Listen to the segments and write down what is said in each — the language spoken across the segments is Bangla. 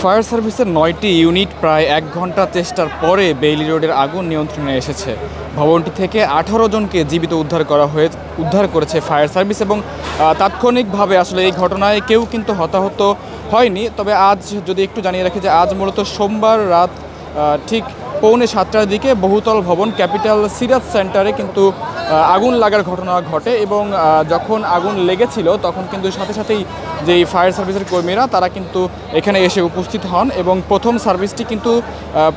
ফায়ার সার্ভিসের ৯টি ইউনিট প্রায় ১ ঘন্টা চেষ্টার পরে বেইলি রোডের আগুন নিয়ন্ত্রণে এসেছে। ভবনটি থেকে ১৮ জনকে জীবিত উদ্ধার করেছে ফায়ার সার্ভিস এবং তাৎক্ষণিকভাবে আসলে এই ঘটনায় কেউ কিন্তু হতাহত হয়নি। তবে আজ যদি একটু জানিয়ে রাখি যে আজ মূলত সোমবার রাত ঠিক পৌনে ৭টার দিকে বহুতল ভবন ক্যাপিটাল সিরাজ সেন্টারে কিন্তু আগুন লাগার ঘটনা ঘটে এবং যখন আগুন লেগেছিল তখন কিন্তু সাথে সাথেই যেই ফায়ার সার্ভিসের কর্মীরা তারা কিন্তু এখানে এসে উপস্থিত হন এবং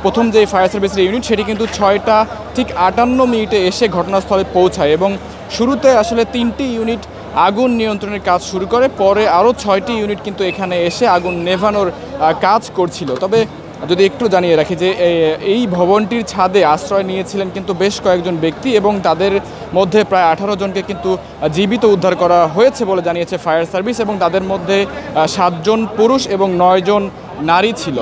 প্রথম যে ফায়ার সার্ভিসের ইউনিট সেটি কিন্তু 6টা ঠিক 58 মিনিটে এসে ঘটনাস্থলে পৌঁছায় এবং শুরুতে আসলে 3টি ইউনিট আগুন নিয়ন্ত্রণের কাজ শুরু করে, পরে আরও 6টি ইউনিট কিন্তু এখানে এসে আগুন নেভানোর কাজ করছিল। তবে যদি একটু জানিয়ে রাখি যে এই ভবনটির ছাদে আশ্রয় নিয়েছিলেন কিন্তু বেশ কয়েকজন ব্যক্তি এবং তাদের মধ্যে প্রায় 18 জনকে কিন্তু জীবিত উদ্ধার করা হয়েছে বলে জানিয়েছে ফায়ার সার্ভিস এবং তাদের মধ্যে 7 জন পুরুষ এবং 9 জন নারী ছিল।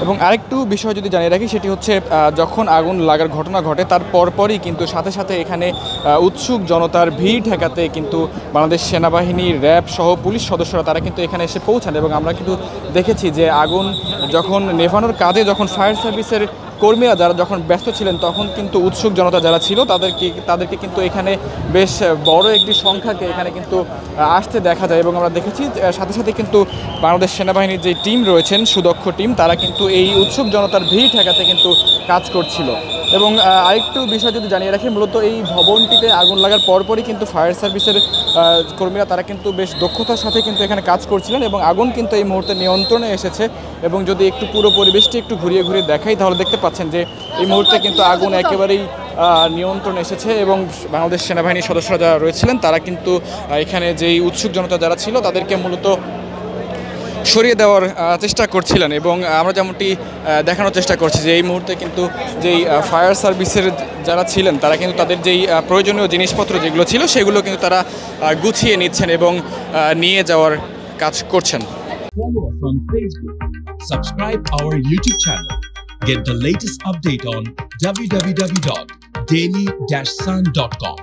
এবং আরেকটু বিষয় যদি জানিয়ে রাখি সেটি হচ্ছে যখন আগুন লাগার ঘটনা ঘটে তার পরপরই কিন্তু সাথে সাথে এখানে উৎসুক জনতার ভিড় ঠেকাতে কিন্তু বাংলাদেশ সেনাবাহিনী, র্যাব সহ পুলিশ সদস্যরা তারা কিন্তু এখানে এসে পৌঁছান এবং আমরা কিন্তু দেখেছি যে আগুন যখন নেভানোর কাজে যখন ফায়ার সার্ভিসের কর্মীরা যখন ব্যস্ত ছিলেন তখন কিন্তু উৎসুক জনতা যারা ছিল তাদেরকে কিন্তু এখানে বেশ বড় একটি সংখ্যাকে এখানে কিন্তু আসতে দেখা যায় এবং আমরা দেখেছি সাথে সাথে কিন্তু বাংলাদেশ সেনাবাহিনীর যে টিম রয়েছেন, সুদক্ষ টিম, তারা কিন্তু এই উৎসুক জনতার ভিড় ঠেকাতে কিন্তু কাজ করছিল। এবং আরেকটু বিষয় যদি জানিয়ে রাখি, মূলত এই ভবনটিতে আগুন লাগার পরপরই কিন্তু ফায়ার সার্ভিসের কর্মীরা তারা কিন্তু বেশ দক্ষতার সাথে কিন্তু এখানে কাজ করছিলেন এবং আগুন কিন্তু এই মুহূর্তে নিয়ন্ত্রণে এসেছে। এবং যদি একটু পুরো পরিবেশটি একটু ঘুরিয়ে দেখাই তাহলে দেখতে পাচ্ছেন যে এই মুহূর্তে কিন্তু আগুন একেবারেই নিয়ন্ত্রণে এসেছে এবং বাংলাদেশ সেনাবাহিনীর সদস্যরা যারা রয়েছিলেন তারা কিন্তু এখানে যেই উৎসুক জনতা যারা ছিল তাদেরকে মূলত সরিয়ে দেওয়ার চেষ্টা করছিলেন এবং আমরা যেমনটি দেখানোর চেষ্টা করছি যে এই মুহূর্তে কিন্তু যেই ফায়ার সার্ভিসের যারা ছিলেন তারা কিন্তু তাদের যেই প্রয়োজনীয় জিনিসপত্র যেগুলো ছিল সেগুলো কিন্তু তারা গুছিয়ে নিচ্ছেন এবং নিয়ে যাওয়ার কাজ করছেন। Follow us on Facebook. Subscribe our YouTube channel. Get the latest update on www.daily-sun.com.